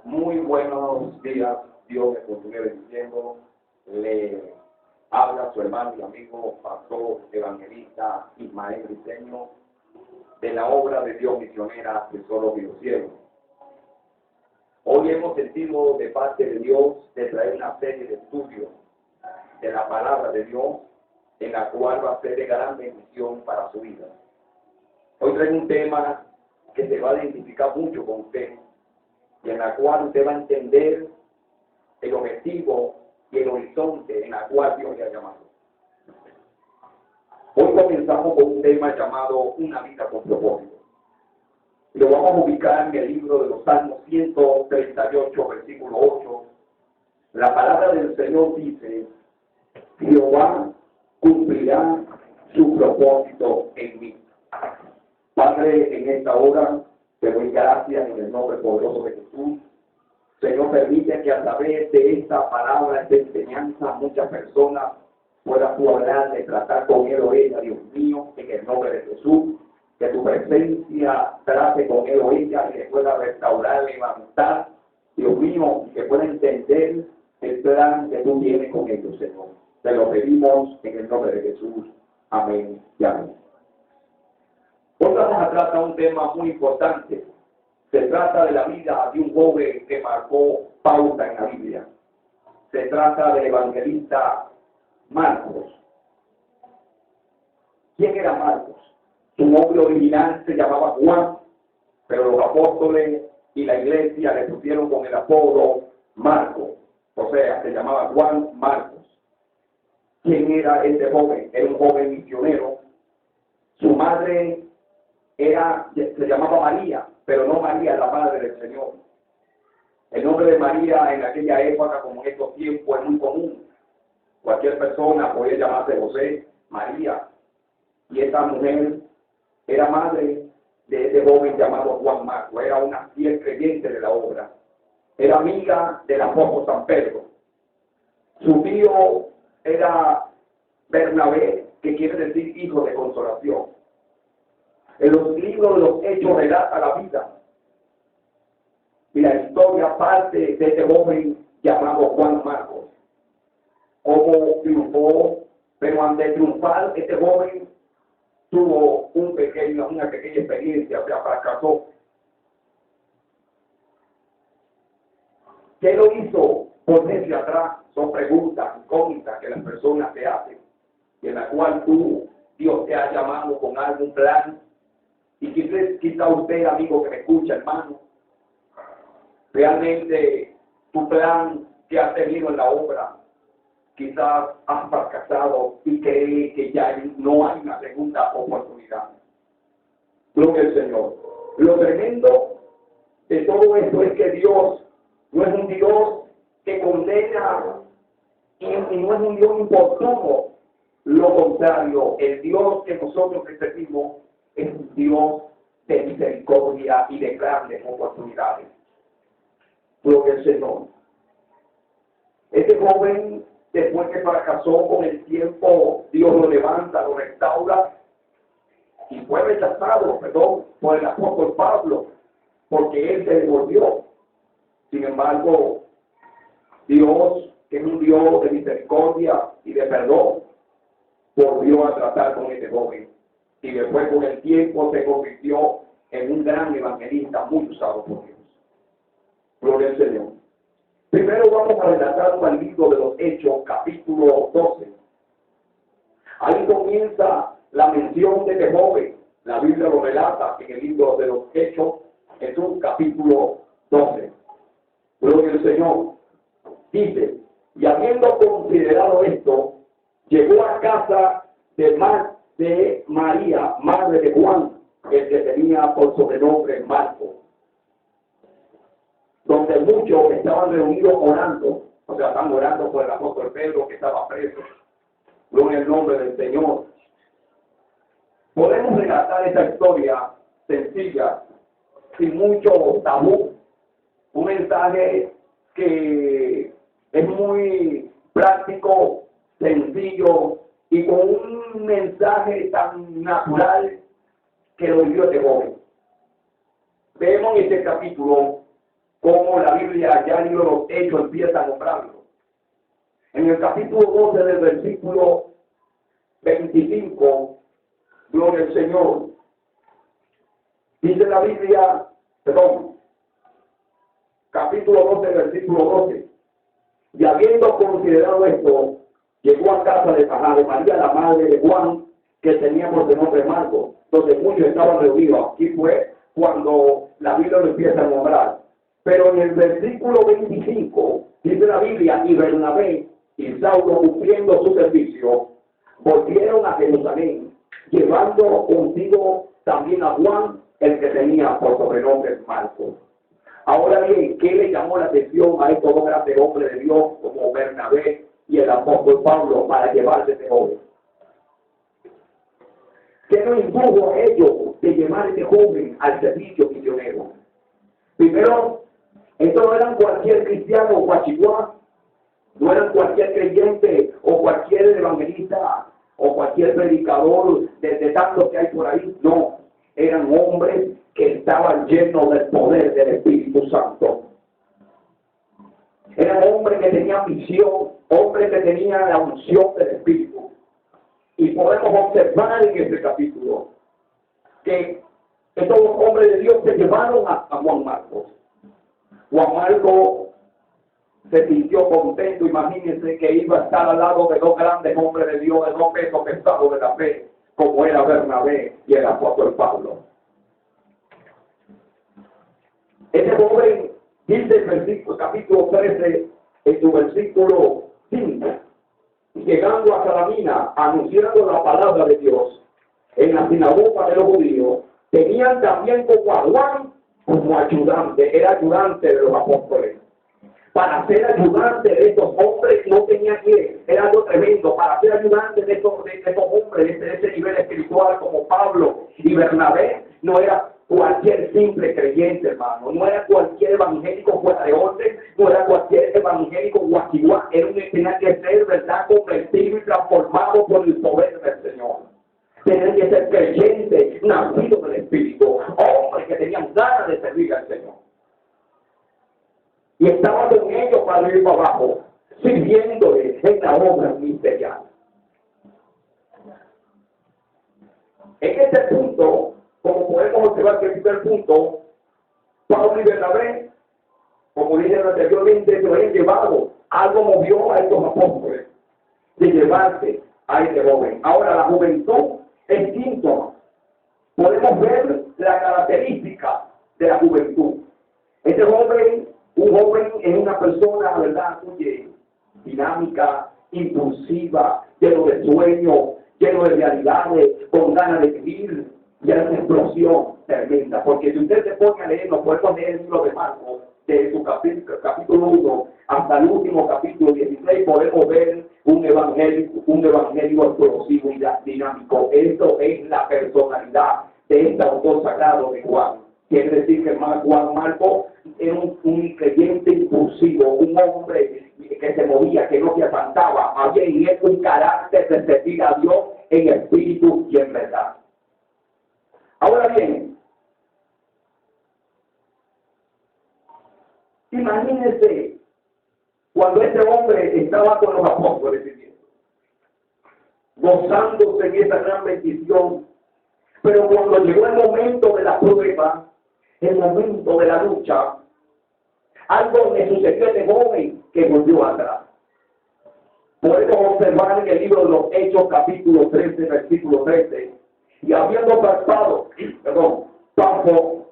Muy buenos días, Dios le continúe bendiciendo. Le habla su hermano y amigo, pastor, evangelista Ismael Briceño, de la obra de Dios misionera Tesoros y los Cielos. Hoy hemos sentido de parte de Dios de traer una serie de estudios de la palabra de Dios, en la cual va a ser de gran bendición para su vida. Hoy traigo un tema que se va a identificar mucho con usted, y en la cual usted va a entender el objetivo y el horizonte en la cual Dios le ha llamado. Hoy comenzamos con un tema llamado Una vida con propósito. Y lo vamos a ubicar en el libro de los Salmos 138, versículo 8. La palabra del Señor dice: Jehová cumplirá su propósito en mí. Padre, en esta hora te doy gracias en el nombre poderoso de Jesús. Señor, permite que a través de esta palabra, esta enseñanza, muchas personas puedan tú hablar, de tratar con él o ella, Dios mío, en el nombre de Jesús. Que tu presencia trate con él o ella y que pueda restaurar, levantar, Dios mío, y que pueda entender el plan que tú tienes con ellos, Señor. Te lo pedimos en el nombre de Jesús. Amén y amén. Hoy vamos a tratar un tema muy importante. Se trata de la vida de un joven que marcó pauta en la Biblia. Se trata del evangelista Marcos. ¿Quién era Marcos? Su nombre original se llamaba Juan, pero los apóstoles y la iglesia le pusieron con el apodo Marcos. O sea, se llamaba Juan Marcos. ¿Quién era este joven? Era un joven misionero. Su madre se llamaba María, pero no María, la madre del Señor. El nombre de María en aquella época, como en estos tiempos, es muy común. Cualquier persona podía llamarse José, María. Y esta mujer era madre de este joven llamado Juan Marcos. Era una fiel creyente de la obra. Era amiga del apóstol San Pedro. Su tío era Bernabé, que quiere decir hijo de consolación. En los libros de los Hechos relata la vida y la historia parte de este joven llamado Juan Marcos. Cómo triunfó, pero antes de triunfar, este joven tuvo una pequeña experiencia, o sea, fracasó. ¿Qué lo hizo ponerse atrás? Son preguntas incógnitas que las personas te hacen, y en la cual Dios te ha llamado con algún plan. Y quizá usted, amigo que me escucha, hermano, realmente tu plan que has tenido en la obra, quizás has fracasado y cree que ya no hay una segunda oportunidad. Gloria al Señor. Lo tremendo de todo esto es que Dios no es un Dios que condena y no es un Dios importuno. Lo contrario, el Dios que nosotros recibimos es un Dios de misericordia y de grandes oportunidades. Gloria al Señor. Este joven, después que fracasó con el tiempo, Dios lo levanta, lo restaura y fue rechazado, por el apóstol Pablo, porque él se devolvió. Sin embargo, Dios, que es un Dios de misericordia y de perdón, volvió a tratar con este joven. Y después, con el tiempo, se convirtió en un gran evangelista muy usado por Dios. Gloria al Señor. Primero vamos a relatar al libro de los Hechos, capítulo 12. Ahí comienza la mención de este joven. La Biblia lo relata en el libro de los Hechos, en un capítulo 12. Gloria al Señor. Dice: y habiendo considerado esto, llegó a casa de María, madre de Juan, el que tenía por sobrenombre Marcos, donde muchos estaban reunidos orando, o sea, estaban orando por el apóstol Pedro, que estaba preso. Gloria al nombre del Señor. Podemos relatar esta historia sencilla, sin mucho tabú, un mensaje que es muy práctico, sencillo, y con un mensaje tan natural que lo vivió este joven. Vemos en este capítulo cómo la Biblia ya en los Hechos empieza a nombrarlo. En el capítulo 12 del versículo 25, gloria al Señor, dice la Biblia, capítulo 12, versículo 12, y habiendo considerado esto, llegó a casa de María, la madre de Juan, que tenía por nombre Marcos, donde muchos estaban reunidos. Aquí fue cuando la Biblia lo empieza a nombrar. Pero en el versículo 25, dice la Biblia, y Bernabé y Saulo, cumpliendo su servicio, volvieron a Jerusalén, llevando consigo también a Juan, el que tenía por sobrenombre Marcos. Ahora bien, ¿qué le llamó la atención a estos dos grandes hombres de Dios como Bernabé y el apóstol Pablo para llevarse este joven? ¿Qué nos indujo a ellos de llevar a este joven al servicio misionero? Primero, estos no eran cualquier cristiano o guachihuá, no eran cualquier creyente o cualquier evangelista o cualquier predicador de tanto que hay por ahí. No, eran hombres que estaban llenos del poder del Espíritu Santo. Eran hombres que tenían visión, hombres que tenían la unción del Espíritu. Y podemos observar en este capítulo que estos hombres de Dios se llevaron a Juan Marcos. Juan Marcos se sintió contento, imagínense que iba a estar al lado de dos grandes hombres de Dios, de dos pesos pesados de la fe, como era Bernabé y el apóstol Pablo. Ese joven dice el versículo, capítulo 13, en su versículo 5, llegando a Salamina, anunciando la palabra de Dios en la sinagoga de los judíos, tenían también como a Juan como ayudante, era ayudante de los apóstoles. Para ser ayudante de estos hombres no tenía que, era algo tremendo, para ser ayudante de estos hombres de ese nivel espiritual como Pablo y Bernabé, no era cualquier simple creyente, hermano, no era cualquier evangélico fuera de orden, no era cualquier evangélico guachihuá, era un que tenía que ser, ¿verdad?, convertido y transformado por el poder del Señor. Tenían que ser creyentes, nacidos del Espíritu, hombres que tenían ganas de servir al Señor. Y estaba con ellos para ir para abajo, sirviéndole en la obra ministerial. En este punto, como podemos observar que en este punto, Pablo y Bernabé, como dije anteriormente, se habían llevado, algo movió a estos apóstoles de llevarse a este joven. Ahora, la juventud es síntoma. Podemos ver la característica de la juventud. Este joven, un joven es una persona, ¿verdad?, muy dinámica, impulsiva, lleno de sueños, lleno de realidades, con ganas de vivir, y es una explosión tremenda. Porque si usted se pone a leer, no puede poner el libro de Marcos, de su capítulo 1 hasta el último capítulo 16, podemos ver un evangelio explosivo y dinámico. Esto es la personalidad de este autor sagrado de Juan. Quiere decir que Juan Marcos era un creyente impulsivo, un hombre que se movía, que no se apartaba. Había en él un carácter de servir a Dios en espíritu y en verdad. Ahora bien, imagínense cuando este hombre estaba con los apóstoles, gozándose en esa gran bendición, pero cuando llegó el momento de la prueba, el momento de la lucha, algo le sucedió a este joven que volvió atrás. Podemos observar en el libro de los Hechos, capítulo 13, versículo 13, y habiendo pasado, Pablo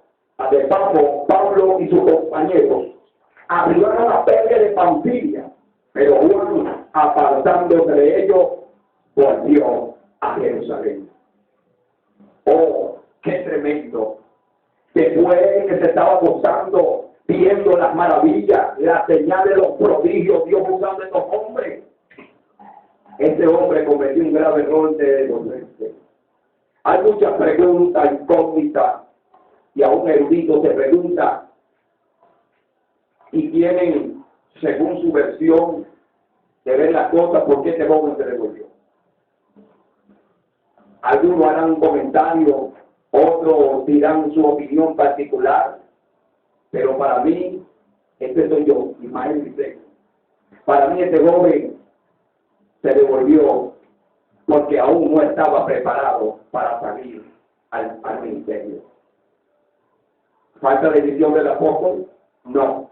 y sus compañeros arribaron a Perge de Panfilia, pero Juan, apartándose de ellos, volvió a Jerusalén. Oh, qué tremendo. Después que se estaba gozando, viendo las maravillas, las señales, los prodigios, Dios usando a estos hombres. Este hombre cometió un grave error de devolverse. Hay muchas preguntas incógnitas y aún eruditos se preguntan y tienen, según su versión de ver las cosas, por qué este joven se devolvió. Algunos harán un comentario, otros dirán su opinión particular, pero para mí Este soy yo, Ismael dice. Para mí este joven se devolvió porque aún no estaba preparado para salir al ministerio. ¿Falta de decisión del apóstol? No.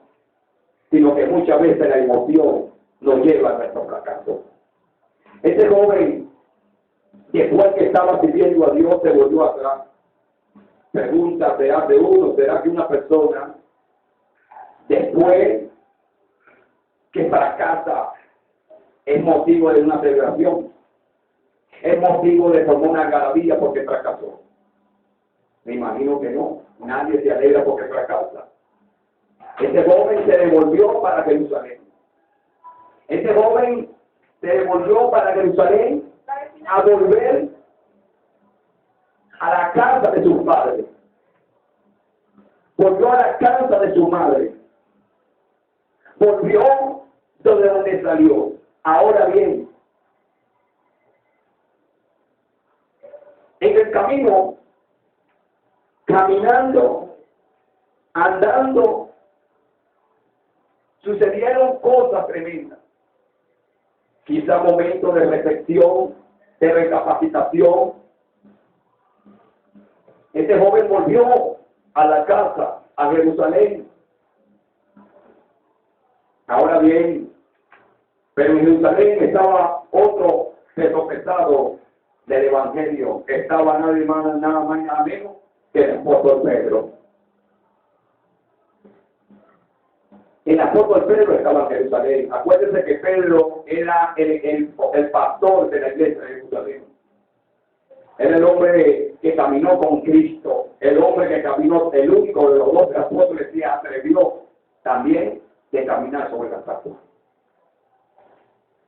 Sino que muchas veces la emoción nos lleva a nuestro fracaso. Este joven, después que estaba sirviendo a Dios, se volvió atrás. Pregunta se hace uno, ¿será que una persona, después que fracasa, es motivo de una celebración? ¿Es motivo de tomar una algarabía porque fracasó? Me imagino que no. Nadie se alegra porque fracasa. Este joven se devolvió para Jerusalén. Este joven se devolvió para Jerusalén a volver a la casa de sus padres. Volvió a la casa de su madre. Volvió de donde salió. Ahora bien, en el camino, caminando, andando, sucedieron cosas tremendas. Quizá momentos de reflexión, de recapacitación. Este joven volvió a la casa, a Jerusalén. Ahora bien, pero en Jerusalén estaba otro peso pesado del Evangelio. Estaba nada más nada menos que el apóstol Pedro. El apóstol Pedro estaba en Jerusalén. Acuérdense que Pedro era el pastor de la iglesia de Jerusalén. Era el hombre que caminó con Cristo. El hombre que caminó, el único de los 12 apóstoles que atrevió también de caminar sobre las aguas.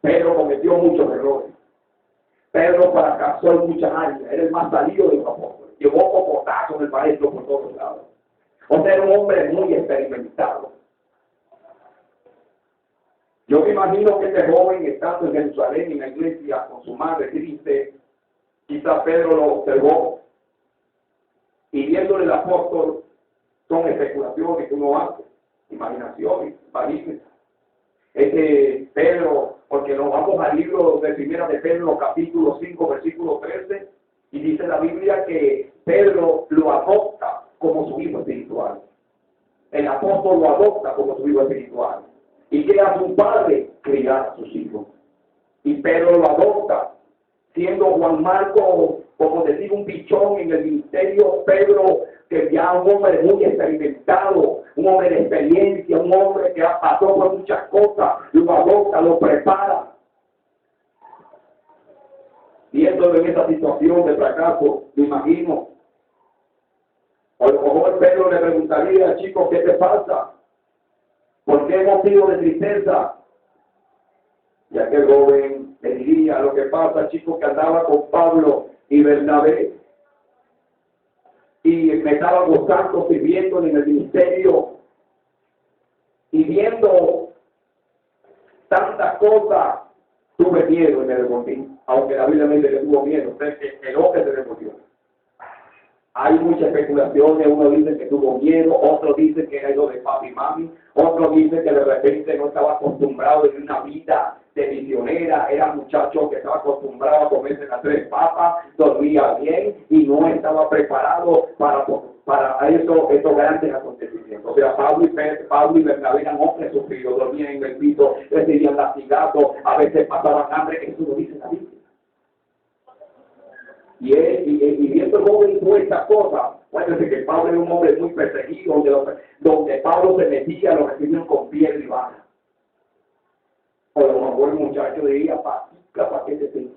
Pedro cometió muchos errores. Pedro fracasó en muchas áreas. Era el más salido de los apóstoles. Llevó cocotazos del maestro por todos lados. O sea, era un hombre muy experimentado. Yo me imagino que este joven, estando en Jerusalén, en la iglesia, con su madre triste, quizás Pedro lo observó, y viéndole el apóstol, son especulaciones que uno hace, imaginaciones, imagínense. Pedro, porque nos vamos al libro de Primera de Pedro, capítulo 5, versículo 13, y dice la Biblia que Pedro lo adopta como su hijo espiritual. El apóstol lo adopta como su hijo espiritual. ¿Y qué hace un padre? Criar a sus hijos. Y Pedro lo adopta, siendo Juan Marcos, como decir, un pichón en el ministerio. Pedro, que ya un hombre muy experimentado, un hombre de experiencia, un hombre que ha pasado por muchas cosas, lo adopta, lo prepara. Viéndolo en esa situación de fracaso, me imagino, a lo mejor Pedro le preguntaría: chico, ¿qué te pasa? ¿Por qué motivo de tristeza? Y aquel joven le diría: lo que pasa, chico, que andaba con Pablo y Bernabé y me estaba gozando sirviendo en el ministerio y viendo tantas cosas, tuve miedo y me devolví. Aunque la Biblia me dice que tuvo miedo, entonces el hombre se devolvió. Hay muchas especulaciones, uno dice que tuvo miedo, otro dice que era hijo de papi y mami, otro dice que de repente no estaba acostumbrado a una vida de misionera, era muchacho que estaba acostumbrado a comerse las 3 papas, dormía bien y no estaba preparado para estos grandes acontecimientos. O sea, Pablo y Bernabé eran hombres sufridos, dormían en el piso, recibían lastigados, a veces pasaban hambre, eso lo dice la Biblia. Y viendo el joven hizo estas cosas, acuérdense que Pablo era un hombre muy perseguido, donde Pablo se metía, lo recibían con piedra y vara. O a lo mejor el muchacho diría: ¿para qué se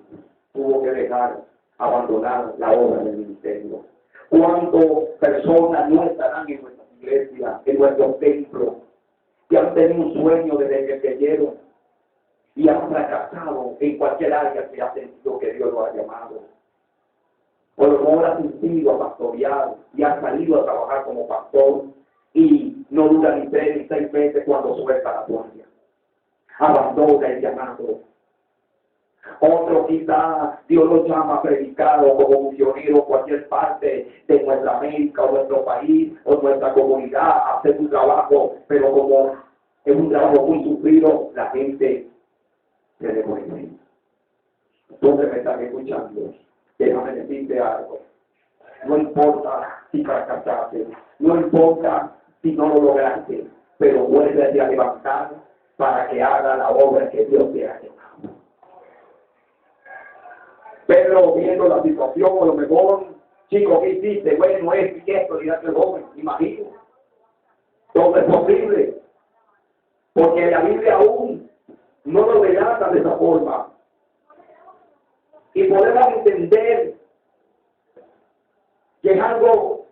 tuvo que dejar, abandonar la obra del ministerio? ¿Cuántas personas no estarán en nuestras iglesias, en nuestros templos, que han tenido un sueño desde que creyeron y han fracasado en cualquier área que ha sentido que Dios lo ha llamado? Por lo mejor ha asistido a pastorear y ha salido a trabajar como pastor y no dura ni 3 ni 6 meses cuando suelta la toalla. Abandona el llamado. Otro quizá Dios lo llama a predicar o como misionero en cualquier parte de nuestra América o nuestro país o nuestra comunidad a hacer su trabajo, pero como es un trabajo muy sufrido, la gente se devuelve. ¿Dónde me están escuchando? Déjame decirte algo. No importa si fracasaste, no importa si no lo lograste, pero vuelve a levantar para que haga la obra que Dios te ha llamado. Pedro, viendo la situación, a lo mejor, chico, ¿qué hiciste? Bueno, es que esto, ya que joven, imagino. Todo es posible, porque la Biblia aún no lo relata de esa forma. Y podemos entender que es algo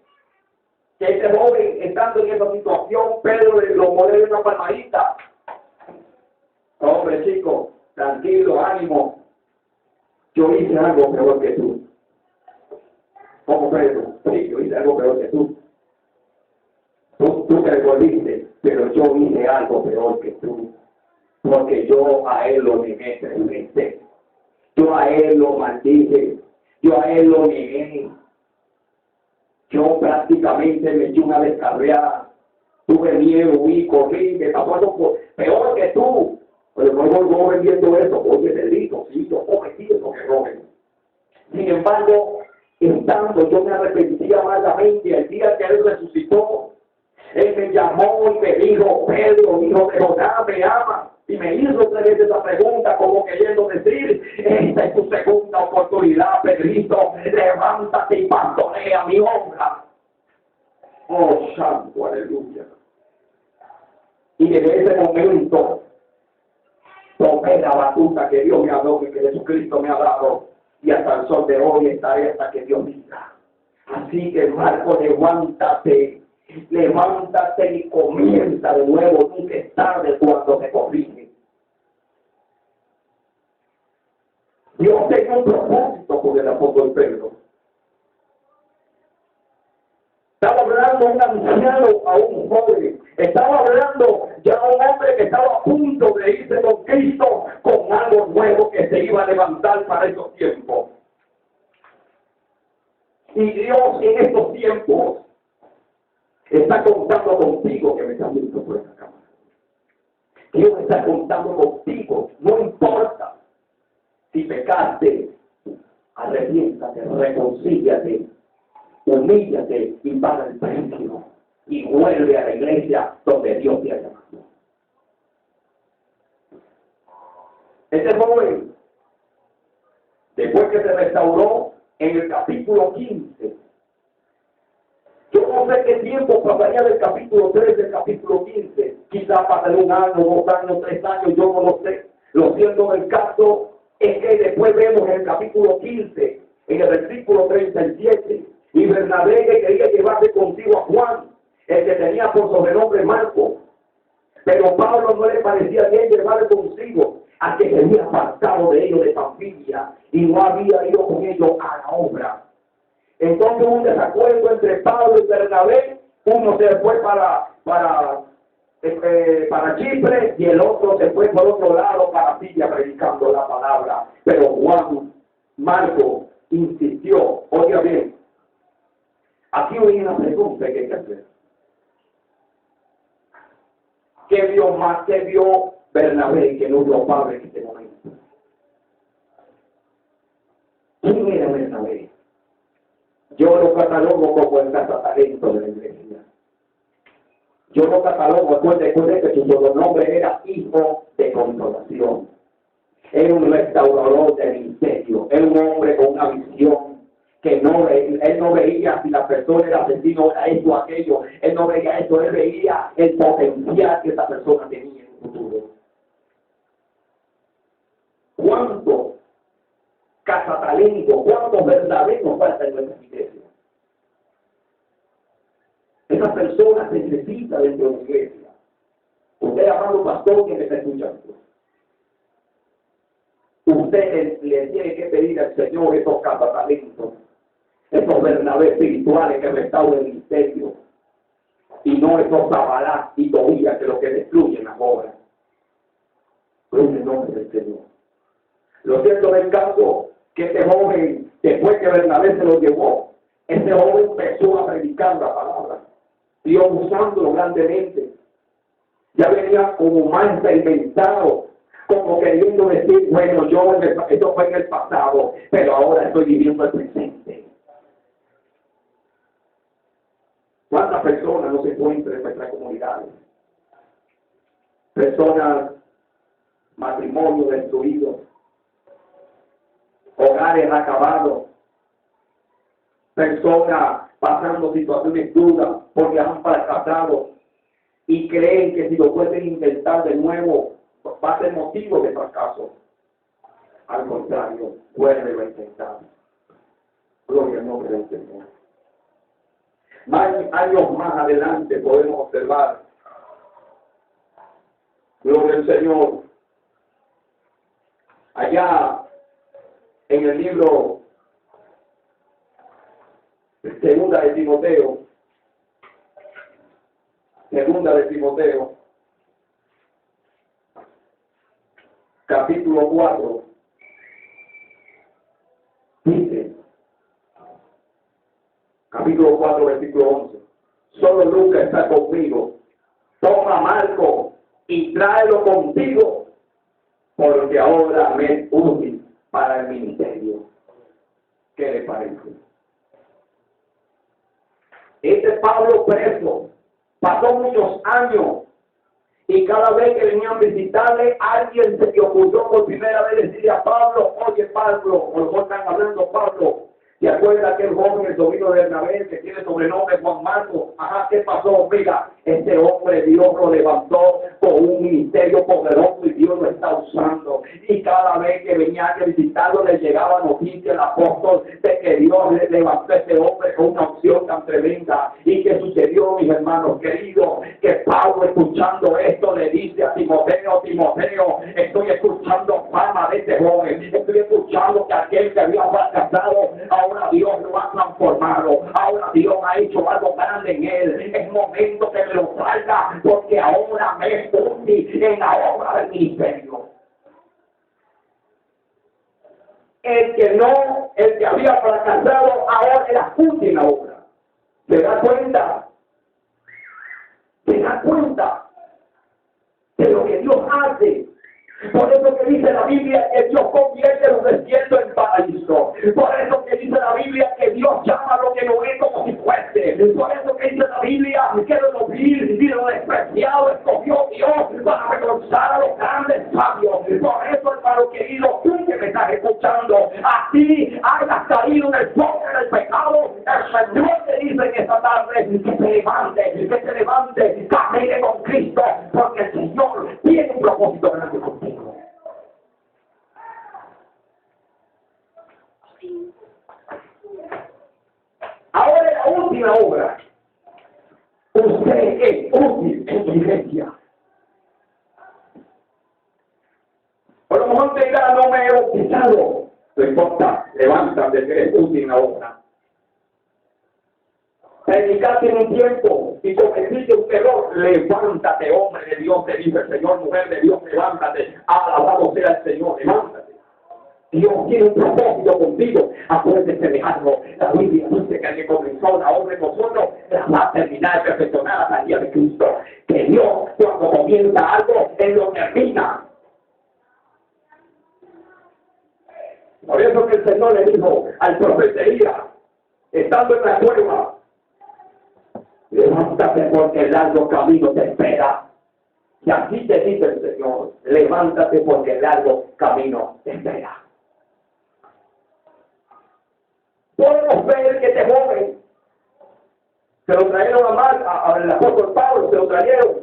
que este joven, estando en esa situación, Pedro lo pone en una palmadita. Hombre, chico, tranquilo, ánimo. Yo hice algo peor que tú. ¿Cómo Pedro? Sí, yo hice algo peor que tú. Tú te devolviste, pero yo hice algo peor que tú. Porque yo a él lo negué 3 veces. Yo a él lo maldije. Yo a él lo negué. Yo prácticamente me eché una descarriada. Tuve miedo, huí, corrí, me pasó algo peor que tú. Pero luego el joven viendo eso, oye, delito, sí, yo cometí eso que joven. Sin embargo, estando yo me arrepentía amargamente el día que él resucitó. Él me llamó y me dijo, Pedro, hijo de Jonás, me ama. Y me hizo 3 veces esa pregunta, como queriendo decir, esta es tu segunda oportunidad, Pedrito, levántate y pastonea mi obra. Oh, santo, aleluya. Y desde ese momento, tomé la batuta que Dios me ha dado, que Jesucristo me ha dado, y hasta el sol de hoy estaré hasta que Dios diga. Así que, Marco, levántate y comienza de nuevo, nunca es tarde cuando te corrige. Dios tenía un propósito con el apóstol Pedro. Estaba hablando a un anciano, a un joven. Estaba hablando ya a un hombre que estaba a punto de irse con Cristo, con algo nuevo que se iba a levantar para esos tiempos. Y Dios en estos tiempos está contando contigo, que me estás viendo por esta cámara. Dios está contando contigo, no importa si pecaste, arrepiéntate, reconcíliate, humíllate y paga el precio y vuelve a la iglesia donde Dios te ha llamado. Este joven, después que se restauró en el capítulo 15, yo no sé qué tiempo pasaría del capítulo 3 del capítulo 15. Quizás pasaría 1 año, 2 años, 3 años, yo no lo sé. Lo cierto del caso es que después vemos en el capítulo 15, en el versículo 37, y Bernabé que quería llevarse consigo a Juan, el que tenía por sobrenombre Marco. Pero Pablo no le parecía bien llevarle consigo, a que se había apartado de ellos de Panfilia y no había ido con ellos a la obra. Entonces un desacuerdo entre Pablo y Bernabé, uno se fue para Chipre y el otro se fue por otro lado para Siria predicando la palabra. Pero Juan, Marco, insistió. Oiga bien, aquí hay una pregunta que hay que hacer. ¿Qué vio más? ¿Qué vio Bernabé que no vio Pablo en este momento? ¿Quién era Bernabé? Yo lo catalogo como el cazatalento de la iglesia. Yo lo catalogo, recuerde que su sobrenombre era hijo de consolación. Era un restaurador del ministerio. Era un hombre con una visión que él no veía si la persona era asesino, era esto o aquello. Él no veía eso, él veía el potencial que esa persona tenía en el futuro. ¿Cuántos cazatalentos, cuántos verdaderos faltan en nuestra iglesia? Esa persona se necesita dentro de la iglesia. Usted, amado pastor, que me está escuchando, usted le tiene que pedir al Señor esos cazatalentos, esos Bernabé espirituales que restauran el ministerio, y no esos Zabalá y Tobías que lo que destruyen las obras. En el nombre del Señor. Lo cierto del caso que este joven, después que Bernabé se lo llevó, este joven empezó a predicar la palabra, Dios usándolo grandemente. Ya venía como más experimentado, como queriendo decir, bueno, esto fue en el pasado, pero ahora estoy viviendo el presente. ¿Cuántas personas no se encuentran en nuestras comunidades? Personas, matrimonios destruidos, hogares acabados, personas pasando situaciones duras porque han fracasado y creen que si lo pueden intentar de nuevo va a ser motivo de fracaso. Al contrario, vuelve a intentar. Gloria al nombre del Señor. Años más adelante podemos observar, gloria al Señor, allá en el libro Segunda de Timoteo, capítulo 4, dice, capítulo 4, versículo 11, solo Lucas está conmigo, toma a Marco y tráelo contigo, porque ahora me es útil para el ministerio. ¿Qué le parece? Este Pablo preso pasó muchos años y cada vez que venían a visitarle, alguien se le ocurrió por primera vez decirle a Pablo, oye Pablo, o lo están hablando Pablo, ¿te acuerdas aquel joven, el sobrino de Bernabé, que tiene sobrenombre Juan Marcos? Ajá, ¿qué pasó? Mira, este hombre Dios lo levantó con un ministerio poderoso y Dios lo está usando. Y cada vez que venía a visitarlo le llegaba noticia al apóstol de que Dios le levantó a este hombre con una opción tan tremenda. ¿Y qué sucedió, mis hermanos queridos? Que Pablo, escuchando esto, le dice a Timoteo, estoy escuchando fama de este joven, estoy escuchando que aquel que había fracasado, ahora Dios lo ha transformado, ahora Dios ha hecho algo grande en él. Es momento que me lo traiga, porque ahora me es útil en la obra del ministerio. El que había fracasado, ahora era útil en la obra. ¿Se da cuenta? ¿Se da cuenta de lo que Dios hace? Por eso que dice la Biblia que Dios convierte los desiertos en paraíso. Por eso que dice la Biblia que Dios llama a lo que no es como si fuese. Por eso que dice la Biblia que lo vil y lo despreciado escogió Dios para avergonzar a los grandes sabios. Por eso, hermano querido, tú que me estás escuchando, así hayas caído en el poder del pecado, el Señor te dice en esta tarde que te levante, camine con Cristo, porque el Señor tiene un propósito grande contigo. Ahora la última obra. Usted es útil en su iglesia. Por lo mejor te dirá, no me he bautizado. No importa, levántate, que eres útil en la obra. Dedicaste un tiempo y cometiste un error. Levántate, hombre de Dios, te dice el Señor, mujer de Dios, levántate. Alabado sea el Señor, levántate. Dios tiene un propósito contigo. Acuérdate de dejarlo. La Biblia dice que el que comenzó la obra en nosotros la va a terminar y perfeccionar hasta el día de Cristo. Que Dios, cuando comienza algo, Él lo termina. Por eso que el Señor le dijo al profeta Elías, estando en la cueva, levántate porque el largo camino te espera. Y así te dice el Señor, levántate porque el largo camino te espera. Podemos ver que este joven se lo trajeron al apóstol Pablo, se lo trajeron.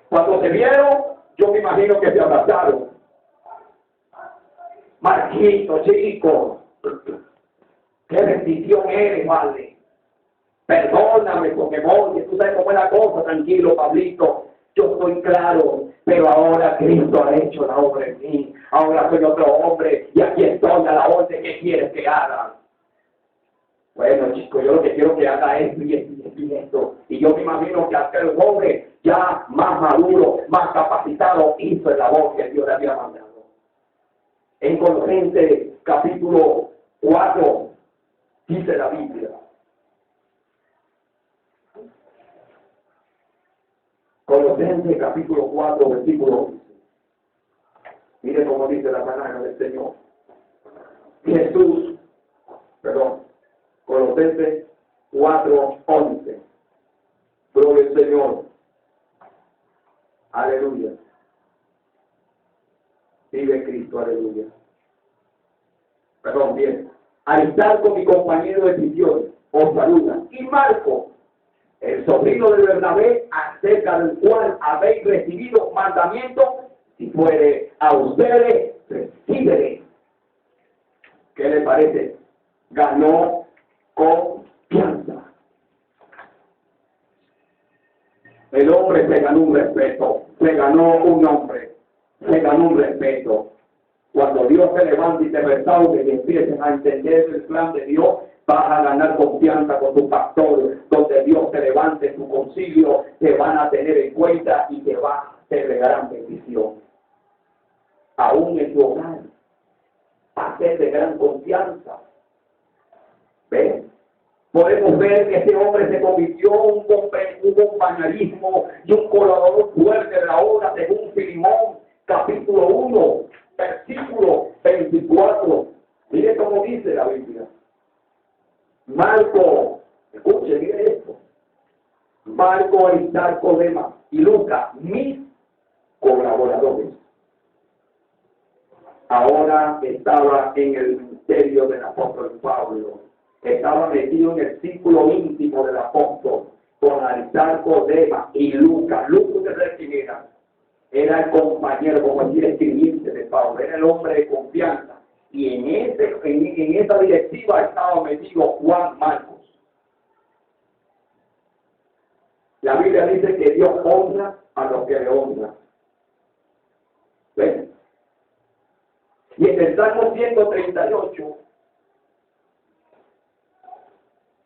Cuando se vieron, yo me imagino que se abrazaron. Marquito, chico, qué bendición eres, Padre. Perdóname porque voy, tú sabes cómo es la cosa, tranquilo, Pablito. Yo estoy claro, pero ahora Cristo ha hecho la obra en mí. Ahora soy otro hombre y aquí estoy a la orden que quieres que haga. Bueno, chicos, yo lo que quiero que haga esto y esto. Y yo me imagino que aquel joven ya más maduro, más capacitado, hizo el labor que Dios le había mandado. En Colosenses capítulo 4 dice la Biblia. Colosenses capítulo 4, versículo 11. Mire cómo dice la palabra del Señor. Colosenses 4, 11. Gloria al Señor. Aleluya. Vive Cristo, aleluya. Bien. Aristarco, mi compañero de prisión, os saluda. Y Marco, el sobrino de Bernabé, acerca del cual habéis recibido mandamiento, si fuere a ustedes, recíbele. ¿Qué le parece? Ganó confianza. El hombre se ganó un respeto, se ganó un nombre, se ganó un respeto. Cuando Dios te levanta y te restaure y empiezas a entender el plan de Dios, vas a ganar confianza con tu pastor. Donde Dios te levante en tu concilio, te van a tener en cuenta y te va a hacer de gran bendición. Aún en tu hogar, va a ser de gran confianza. ¿Ven? Podemos ver que este hombre se convirtió en un compañerismo y un colaborador fuerte de la obra, según Filemón, capítulo 1, versículo 24. Mire cómo dice la Biblia. Marco, escuche, mire esto. Marco, Aristarco, Demas y Lucas, mis colaboradores. Ahora estaba en el ministerio del apóstol Pablo. Estaba metido en el círculo íntimo del apóstol con Aristarco, Demas y Lucas. Lucas de quién era el compañero, como decir, escribiente de Pablo, era el hombre de confianza. Y en esa directiva estaba metido Juan Marcos. La Biblia dice que Dios honra a los que le honran. ¿Ven? Y en el Salmo 138,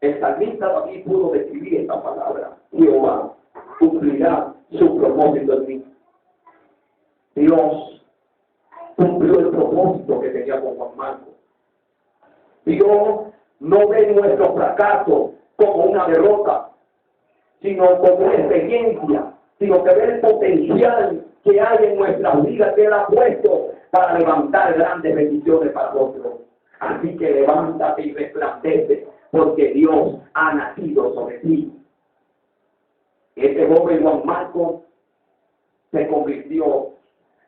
el salmista David pudo describir esta palabra: Jehová cumplirá su propósito en mí. Dios cumplió el propósito que tenía con Juan Marcos. Dios no ve nuestro fracaso como una derrota, sino como una experiencia, sino que ve el potencial que hay en nuestras vidas que Él ha puesto para levantar grandes bendiciones para nosotros. Así que levántate y resplandece, porque Dios ha nacido sobre ti. Este joven Juan Marcos se convirtió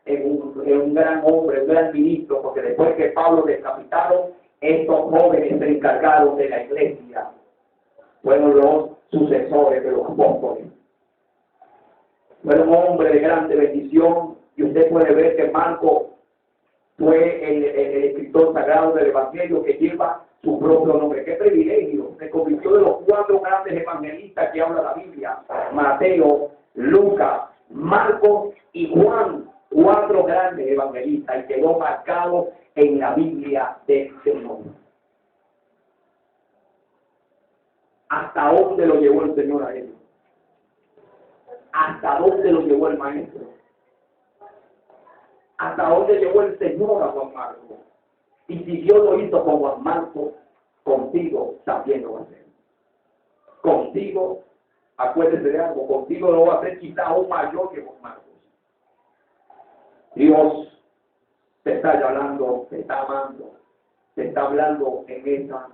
en un gran hombre, un gran ministro, porque después que Pablo decapitaron, estos jóvenes se encargaron de la iglesia. Fueron los sucesores de los apóstoles. Fueron hombres de grande bendición, y usted puede ver que Marcos fue el escritor sagrado del Evangelio que lleva su propio nombre. ¡Qué privilegio! Se convirtió de los 4 grandes evangelistas que habla la Biblia: Mateo, Lucas, Marcos y Juan. 4 grandes evangelistas, y quedó marcado en la Biblia del Señor. ¿Hasta dónde lo llevó el Señor a él? ¿Hasta dónde lo llevó el Maestro? ¿Hasta dónde llevó el Señor a Juan Marcos? Y si Dios lo hizo con Juan Marcos, contigo también lo va a hacer. Contigo, acuérdese de algo, contigo lo va a hacer quizá aún mayor que Juan Marcos. Dios te está hablando, te está amando, te está hablando en esta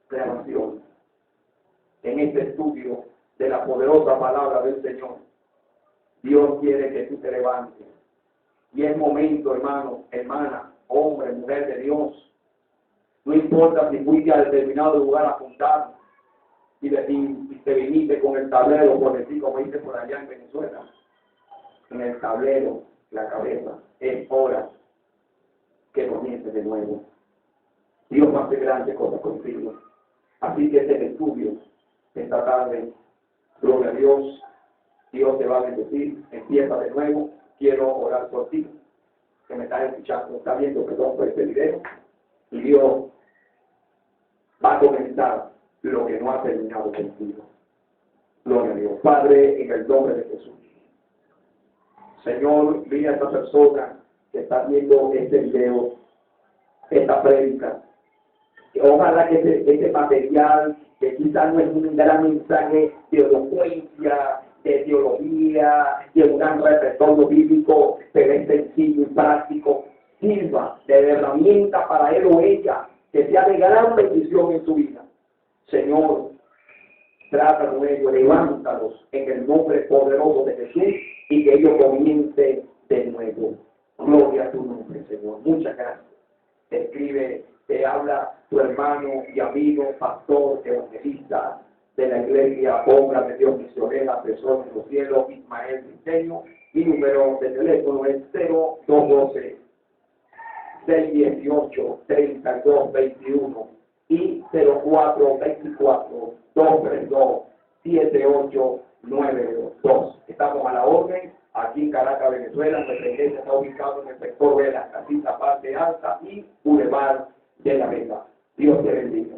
grabación, en este estudio de la poderosa palabra del Señor. Dios quiere que tú te levantes. Y es momento, hermano, hermana, hombre, mujer de Dios. No importa si fuiste a determinado lugar a apuntar y te viniste con el tablero, por decir, como dice por allá en Venezuela, en el tablero, la cabeza. Es hora que comience de nuevo. Dios va a hacer grandes cosas contigo. Así que este estudio, esta tarde, gloria a Dios, Dios te va a bendecir. Empieza de nuevo. Quiero orar por ti, que me estás escuchando, está viendo, perdón, por este video, y Dios va a comenzar lo que no ha terminado contigo. Gloria a Dios. Padre, en el nombre de Jesús. Señor, mira a esta persona que está viendo este video, esta prédica. Ojalá que este material, que quizás no es un gran mensaje de elocuencia, de teología, un gran repertorio bíblico, pero es sencillo y práctico. Sirva de herramienta para él o ella, que sea de gran bendición en su vida. Señor, trata con ellos, levántalos en el nombre poderoso de Jesús y que ellos comiencen de nuevo. Gloria a tu nombre, Señor. Muchas gracias. Te escribe, te habla tu hermano y amigo, pastor, evangelista de la iglesia, obra de Dios misionera, persona en los cielos, Ismael Briceño. Mi número de teléfono es 0212 618-3221 y 0424-232-7892. Estamos a la orden aquí en Caracas, Venezuela. Nuestra iglesia está ubicada en el sector de la casita parte alta y Boulevard de la Vega. Dios te bendiga.